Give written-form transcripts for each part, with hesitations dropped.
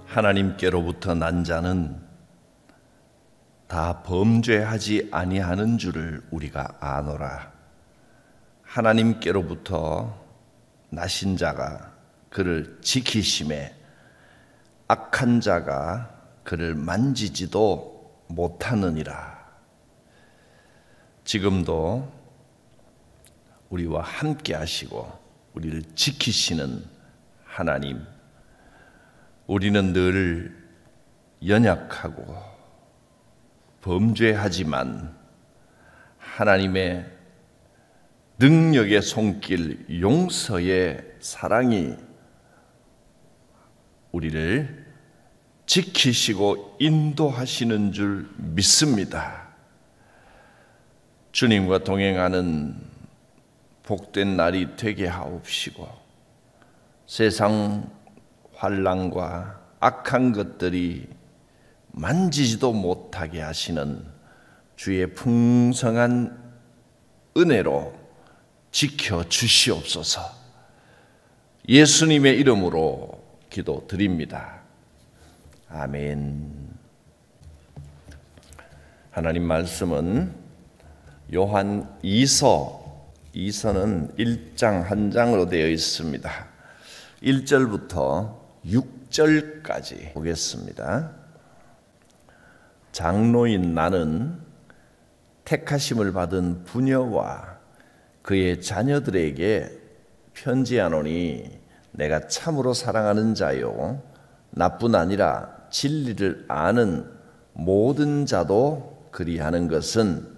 하나님께로부터 난 자는 다 범죄하지 아니하는 줄을 우리가 아노라. 하나님께로부터 나신 자가 그를 지키심에 악한 자가 그를 만지지도 못하느니라. 지금도 우리와 함께 하시고 우리를 지키시는 하나님, 우리는 늘 연약하고 범죄하지만 하나님의 능력의 손길, 용서의 사랑이 우리를 지키시고 인도하시는 줄 믿습니다. 주님과 동행하는 복된 날이 되게 하옵시고 세상 환난과 악한 것들이 만지지도 못하게 하시는 주의 풍성한 은혜로 지켜주시옵소서. 예수님의 이름으로 기도드립니다. 아멘. 하나님 말씀은 요한 2서는 1장 한 장으로 되어 있습니다. 1절부터 6절까지 보겠습니다. 장로인 나는 택하심을 받은 부녀와 그의 자녀들에게 편지하노니 내가 참으로 사랑하는 자요 나뿐 아니라 진리를 아는 모든 자도 그리하는 것은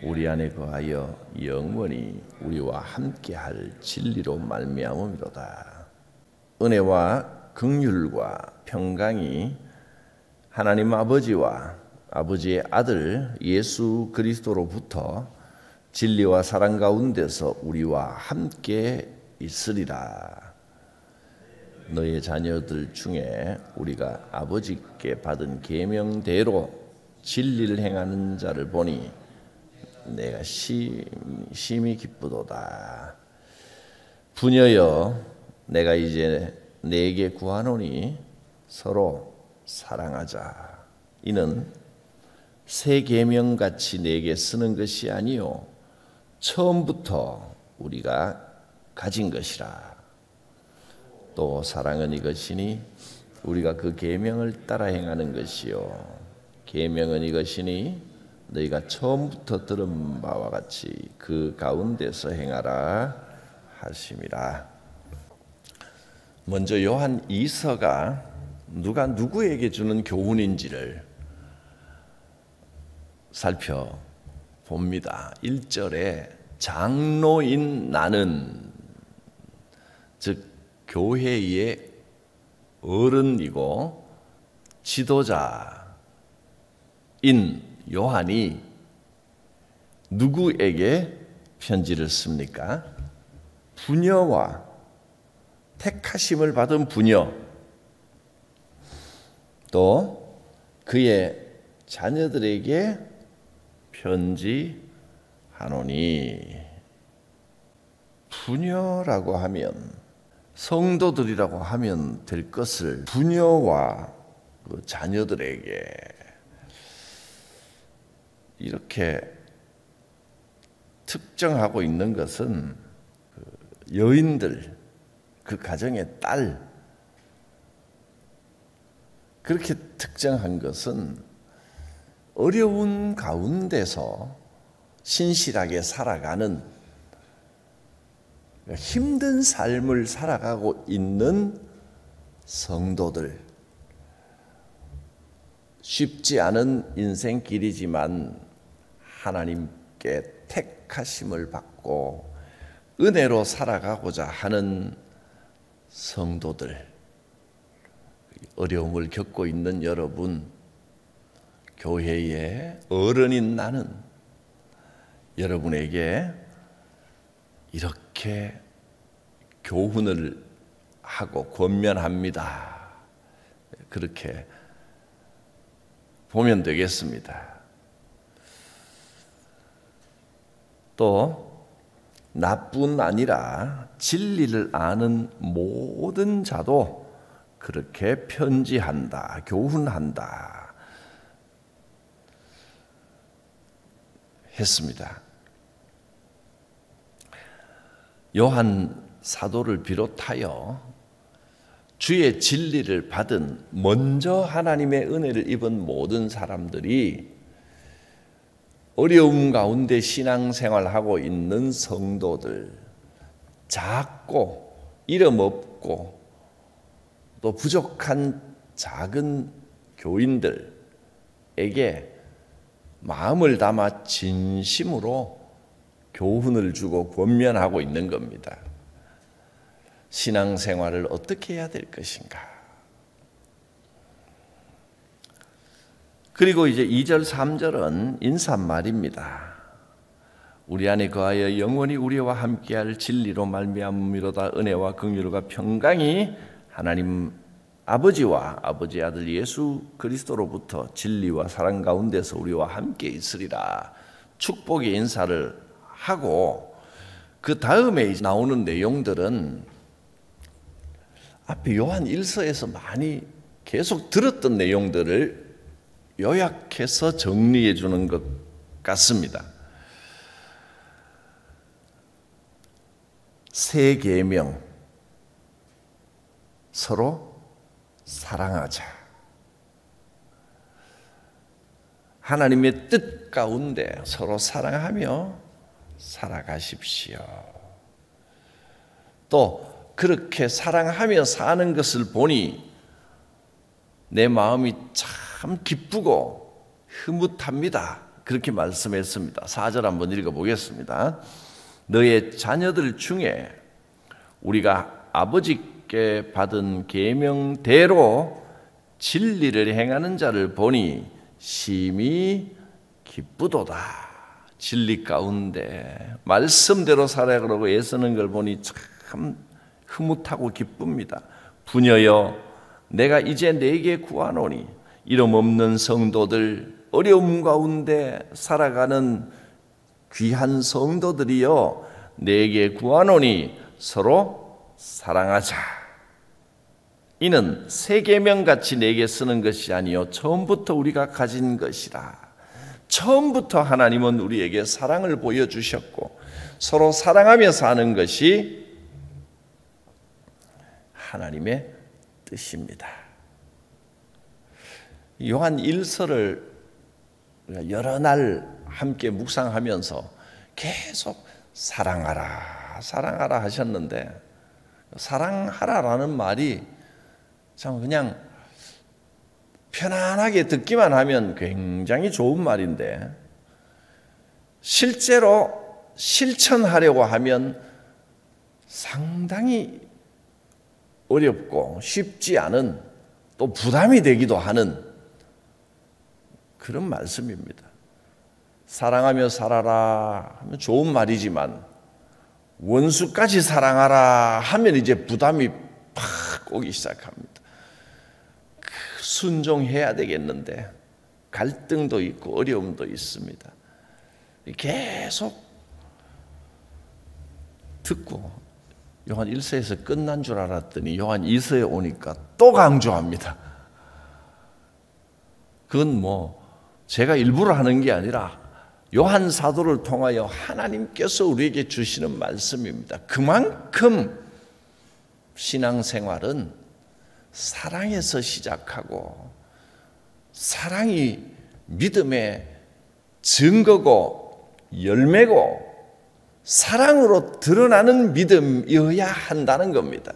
우리 안에 거하여 영원히 우리와 함께할 진리로 말미암음이로다. 은혜와 긍휼과 평강이 하나님 아버지와 아버지의 아들 예수 그리스도로부터 진리와 사랑 가운데서 우리와 함께 있으리라. 너의 자녀들 중에 우리가 아버지께 받은 계명대로 진리를 행하는 자를 보니 내가 심히 기쁘도다. 부녀여, 내가 이제 네게 구하노니 서로 사랑하자. 이는 새 계명같이 네게 쓰는 것이 아니요 처음부터 우리가 가진 것이라. 또 사랑은 이것이니 우리가 그 계명을 따라 행하는 것이요 계명은 이것이니 너희가 처음부터 들은 바와 같이 그 가운데서 행하라 하심이라. 먼저 요한 2서가 누가 누구에게 주는 교훈인지를 살펴봅니다. 1절에 장로인 나는, 즉 교회의 어른이고 지도자인 요한이 누구에게 편지를 씁니까? 부녀와 택하심을 받은 부녀, 또 그의 자녀들에게 편지하노니. 부녀라고 하면, 성도들이라고 하면 될 것을 부녀와 그 자녀들에게 이렇게 특정하고 있는 것은 여인들, 그 가정의 딸, 그렇게 특정한 것은 어려운 가운데서 신실하게 살아가는, 힘든 삶을 살아가고 있는 성도들, 쉽지 않은 인생길이지만 하나님께 택하심을 받고 은혜로 살아가고자 하는 성도들, 어려움을 겪고 있는 여러분, 교회의 어른인 나는 여러분에게 이렇게 교훈을 하고 권면합니다. 그렇게 보면 되겠습니다. 또 나뿐 아니라 진리를 아는 모든 자도 그렇게 편지한다, 교훈한다 했습니다. 요한 사도를 비롯하여 주의 진리를 받은 먼저 하나님의 은혜를 입은 모든 사람들이 어려움 가운데 신앙생활하고 있는 성도들, 작고 이름 없고 또 부족한 작은 교인들에게 마음을 담아 진심으로 교훈을 주고 권면하고 있는 겁니다. 신앙생활을 어떻게 해야 될 것인가? 그리고 이제 2절, 3절은 인사말입니다. 우리 안에 거하여 영원히 우리와 함께할 진리로 말미암음이로다. 은혜와 긍휼과 평강이 하나님 아버지와 아버지의 아들 예수 그리스도로부터 진리와 사랑 가운데서 우리와 함께 있으리라. 축복의 인사를 하고 그 다음에 나오는 내용들은 앞에 요한 1서에서 많이 계속 들었던 내용들을 요약해서 정리해 주는 것 같습니다. 새 계명, 서로 사랑하자. 하나님의 뜻 가운데 서로 사랑하며 살아가십시오. 또 그렇게 사랑하며 사는 것을 보니 내 마음이 참 기쁘고 흐뭇합니다. 그렇게 말씀했습니다. 4절 한번 읽어보겠습니다. 너의 자녀들 중에 우리가 아버지께 받은 계명대로 진리를 행하는 자를 보니 심히 기쁘도다. 진리 가운데 말씀대로 살아가려고 애쓰는 걸 보니 참 흐뭇하고 기쁩니다. 부녀여, 내가 이제 네게 구하노니 이름 없는 성도들, 어려움 가운데 살아가는 귀한 성도들이여, 네게 구하노니 서로 사랑하자. 이는 새 계명같이 네게 쓰는 것이 아니요 처음부터 우리가 가진 것이라. 처음부터 하나님은 우리에게 사랑을 보여주셨고 서로 사랑하며 사는 것이 하나님의 뜻입니다. 요한 1서를 여러 날 함께 묵상하면서 계속 사랑하라, 사랑하라 하셨는데, 사랑하라라는 말이 참 그냥 편안하게 듣기만 하면 굉장히 좋은 말인데, 실제로 실천하려고 하면 상당히 어렵고 쉽지 않은, 또 부담이 되기도 하는 그런 말씀입니다. 사랑하며 살아라 하면 좋은 말이지만 원수까지 사랑하라 하면 이제 부담이 팍 오기 시작합니다. 순종해야 되겠는데 갈등도 있고 어려움도 있습니다. 계속 듣고 요한 1서에서 끝난 줄 알았더니 요한 2서에 오니까 또 강조합니다. 그건 뭐 제가 일부러 하는 게 아니라 요한 사도를 통하여 하나님께서 우리에게 주시는 말씀입니다. 그만큼 신앙생활은 사랑에서 시작하고 사랑이 믿음의 증거고 열매고 사랑으로 드러나는 믿음이어야 한다는 겁니다.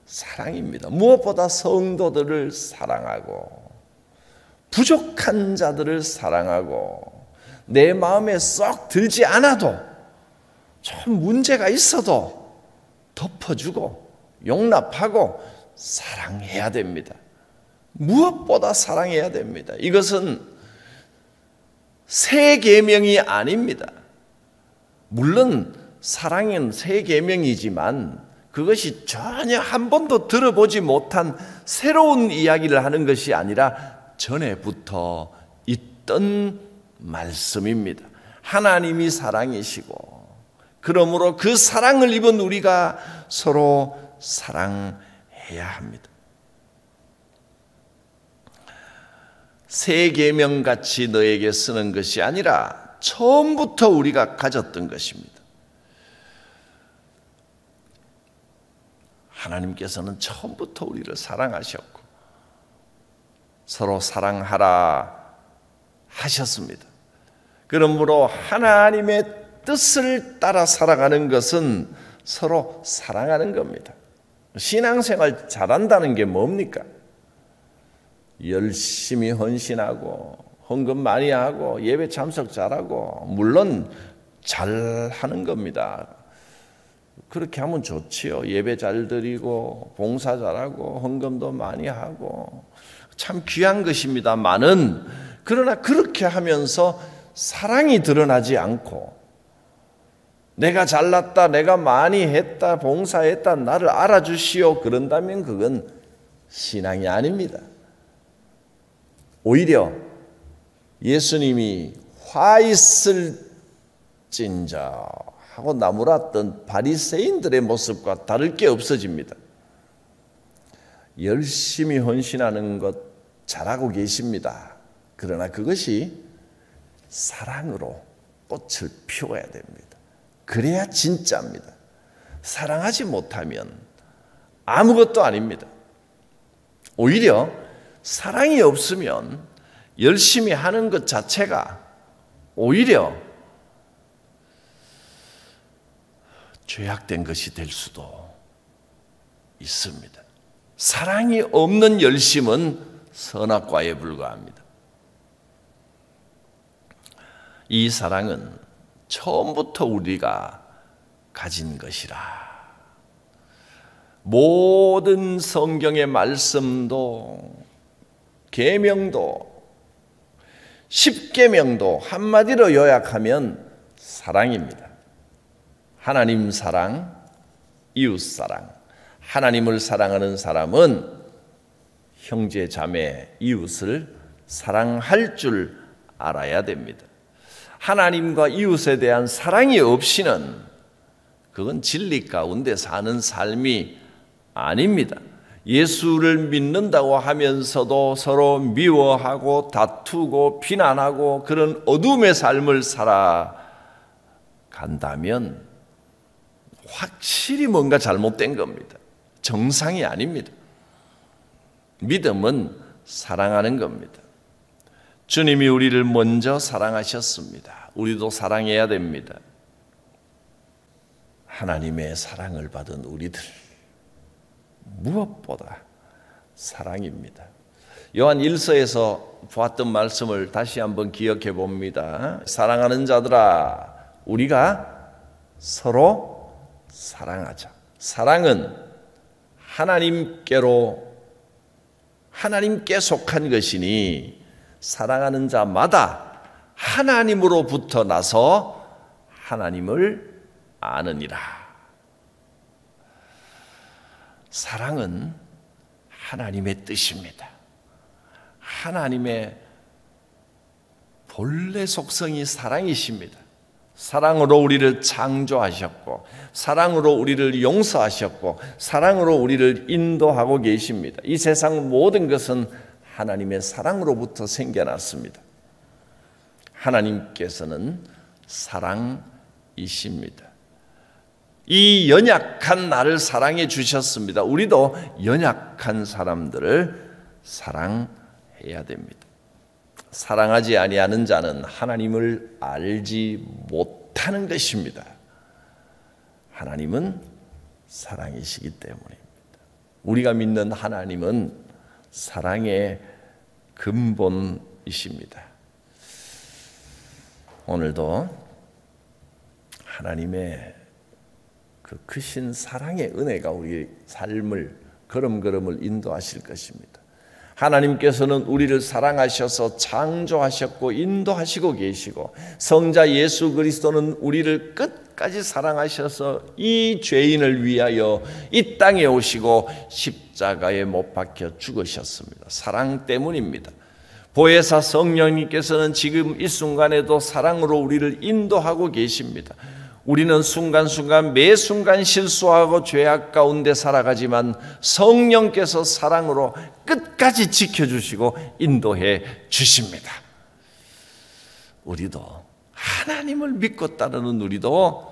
사랑입니다. 무엇보다 성도들을 사랑하고 부족한 자들을 사랑하고 내 마음에 썩 들지 않아도 좀 문제가 있어도 덮어주고 용납하고 사랑해야 됩니다. 무엇보다 사랑해야 됩니다. 이것은 새 계명이 아닙니다. 물론 사랑은 새 계명이지만 그것이 전혀 한 번도 들어보지 못한 새로운 이야기를 하는 것이 아니라 전에부터 있던 말씀입니다. 하나님이 사랑이시고 그러므로 그 사랑을 입은 우리가 서로 사랑해야 합니다. 새 계명같이 너에게 쓰는 것이 아니라 처음부터 우리가 가졌던 것입니다. 하나님께서는 처음부터 우리를 사랑하셨고 서로 사랑하라 하셨습니다. 그러므로 하나님의 뜻을 따라 살아가는 것은 서로 사랑하는 겁니다. 신앙생활 잘한다는 게 뭡니까? 열심히 헌신하고 헌금 많이 하고 예배 참석 잘하고 물론 잘하는 겁니다. 그렇게 하면 좋지요. 예배 잘 드리고 봉사 잘하고 헌금도 많이 하고 참 귀한 것입니다만은 그러나 그렇게 하면서 사랑이 드러나지 않고 내가 잘났다, 내가 많이 했다, 봉사했다, 나를 알아주시오 그런다면 그건 신앙이 아닙니다. 오히려 예수님이 화 있을진저 하고 나무랐던 바리새인들의 모습과 다를 게 없어집니다. 열심히 헌신하는 것 잘하고 계십니다. 그러나 그것이 사랑으로 꽃을 피워야 됩니다. 그래야 진짜입니다. 사랑하지 못하면 아무것도 아닙니다. 오히려 사랑이 없으면 열심히 하는 것 자체가 오히려 죄악된 것이 될 수도 있습니다. 사랑이 없는 열심은 선악과에 불과합니다. 이 사랑은 처음부터 우리가 가진 것이라. 모든 성경의 말씀도 계명도 10계명도 한마디로 요약하면 사랑입니다. 하나님 사랑, 이웃 사랑. 하나님을 사랑하는 사람은 형제, 자매, 이웃을 사랑할 줄 알아야 됩니다. 하나님과 이웃에 대한 사랑이 없이는 그건 진리 가운데 사는 삶이 아닙니다. 예수를 믿는다고 하면서도 서로 미워하고 다투고 비난하고 그런 어둠의 삶을 살아간다면 확실히 뭔가 잘못된 겁니다. 정상이 아닙니다. 믿음은 사랑하는 겁니다. 주님이 우리를 먼저 사랑하셨습니다. 우리도 사랑해야 됩니다. 하나님의 사랑을 받은 우리들 무엇보다 사랑입니다. 요한 1서에서 보았던 말씀을 다시 한번 기억해 봅니다. 사랑하는 자들아 우리가 서로 사랑하자. 사랑은 하나님께 속한 것이니 사랑하는 자마다 하나님으로부터 나서 하나님을 아느니라. 사랑은 하나님의 뜻입니다. 하나님의 본래 속성이 사랑이십니다. 사랑으로 우리를 창조하셨고 사랑으로 우리를 용서하셨고 사랑으로 우리를 인도하고 계십니다. 이 세상 모든 것은 하나님의 사랑으로부터 생겨났습니다. 하나님께서는 사랑이십니다. 이 연약한 나를 사랑해 주셨습니다. 우리도 연약한 사람들을 사랑해야 됩니다. 사랑하지 아니하는 자는 하나님을 알지 못하는 것입니다. 하나님은 사랑이시기 때문입니다. 우리가 믿는 하나님은 사랑의 근본이십니다. 오늘도 하나님의 그 크신 사랑의 은혜가 우리의 삶을 걸음걸음을 인도하실 것입니다. 하나님께서는 우리를 사랑하셔서 창조하셨고 인도하시고 계시고 성자 예수 그리스도는 우리를 끝까지 사랑하셔서 이 죄인을 위하여 이 땅에 오시고 십자가에 못 박혀 죽으셨습니다. 사랑 때문입니다. 보혜사 성령님께서는 지금 이 순간에도 사랑으로 우리를 인도하고 계십니다. 우리는 순간순간 매 순간 실수하고 죄악 가운데 살아가지만 성령께서 사랑으로 끝까지 지켜주시고 인도해 주십니다. 우리도 하나님을 믿고 따르는 우리도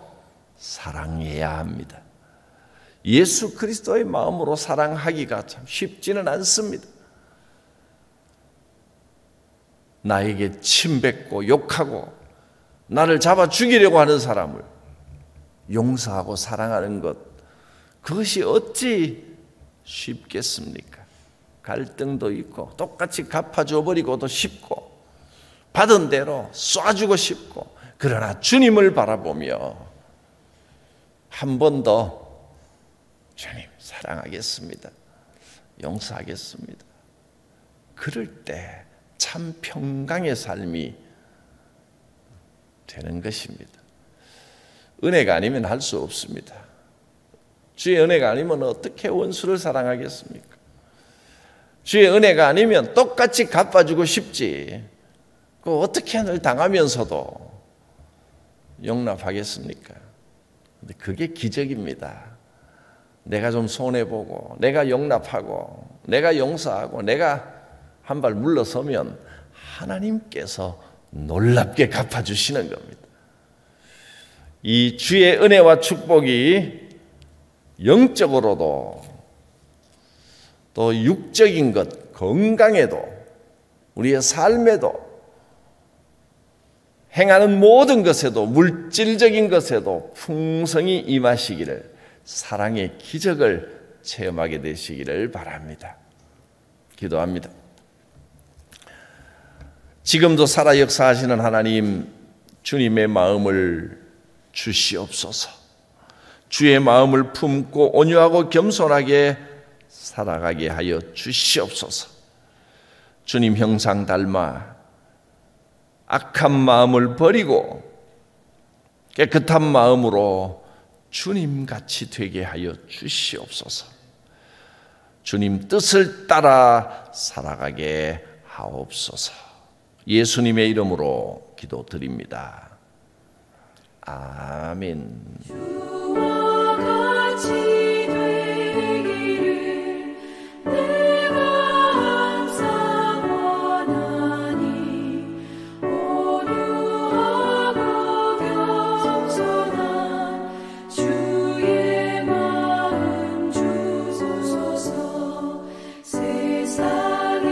사랑해야 합니다. 예수 그리스도의 마음으로 사랑하기가 참 쉽지는 않습니다. 나에게 침뱉고 욕하고 나를 잡아 죽이려고 하는 사람을 용서하고 사랑하는 것, 그것이 어찌 쉽겠습니까? 갈등도 있고 똑같이 갚아줘 버리고도 쉽고 받은 대로 쏴주고 싶고, 그러나 주님을 바라보며 한 번 더 주님 사랑하겠습니다, 용서하겠습니다, 그럴 때 참 평강의 삶이 되는 것입니다. 은혜가 아니면 할 수 없습니다. 주의 은혜가 아니면 어떻게 원수를 사랑하겠습니까? 주의 은혜가 아니면 똑같이 갚아주고 싶지, 그 어떻게 늘 당하면서도 용납하겠습니까? 근데 그게 기적입니다. 내가 좀 손해보고 내가 용납하고 내가 용서하고 내가 한 발 물러서면 하나님께서 놀랍게 갚아주시는 겁니다. 이 주의 은혜와 축복이 영적으로도 또 육적인 것, 건강에도 우리의 삶에도 행하는 모든 것에도 물질적인 것에도 풍성히 임하시기를, 사랑의 기적을 체험하게 되시기를 바랍니다. 기도합니다. 지금도 살아 역사하시는 하나님, 주님의 마음을 주시옵소서. 주의 마음을 품고 온유하고 겸손하게 살아가게 하여 주시옵소서. 주님 형상 닮아 악한 마음을 버리고 깨끗한 마음으로 주님같이 되게 하여 주시옵소서. 주님 뜻을 따라 살아가게 하옵소서. 예수님의 이름으로 기도드립니다. 아멘. 주와 같이 되기를 내가 항상 원하니, 온유하고 겸손한 주의 마음 주소서. 세상에서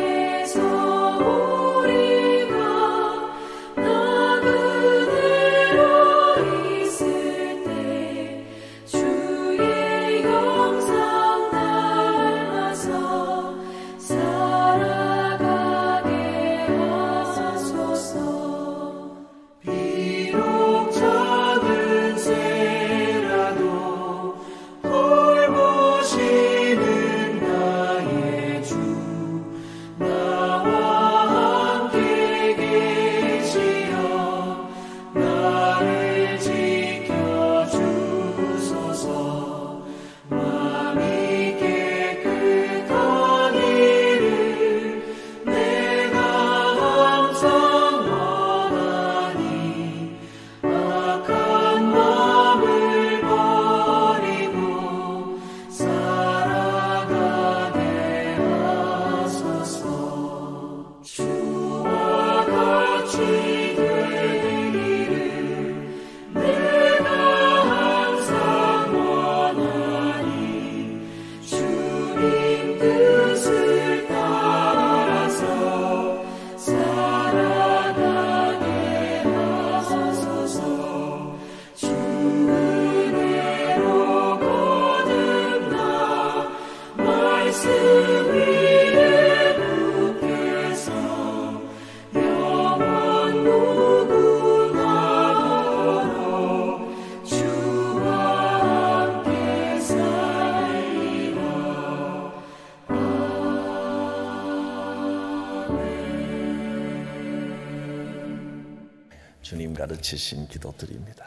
주님 가르치신 기도드립니다.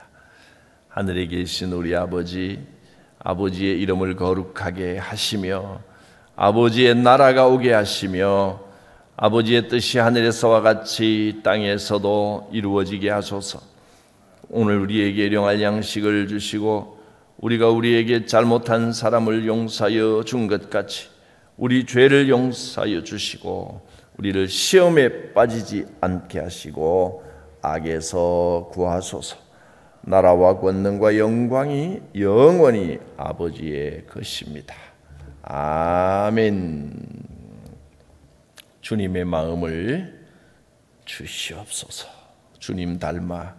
하늘에 계신 우리 아버지, 아버지의 이름을 거룩하게 하시며 아버지의 나라가 오게 하시며 아버지의 뜻이 하늘에서와 같이 땅에서도 이루어지게 하소서. 오늘 우리에게 일용할 양식을 주시고 우리가 우리에게 잘못한 사람을 용서하여 준 것 같이 우리 죄를 용서하여 주시고 우리를 시험에 빠지지 않게 하시고 악에서 구하소서. 나라와 권능과 영광이 영원히 아버지의 것입니다. 아멘. 주님의 마음을 주시옵소서. 주님 닮아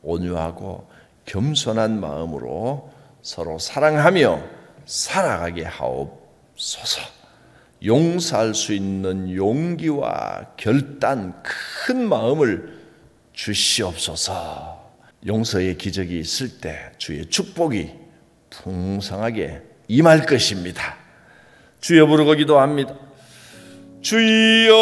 온유하고 겸손한 마음으로 서로 사랑하며 살아가게 하옵소서. 용서할 수 있는 용기와 결단, 큰 마음을 주시옵소서. 용서의 기적이 있을 때 주의 축복이 풍성하게 임할 것입니다. 주여 부르고 기도합니다. 주여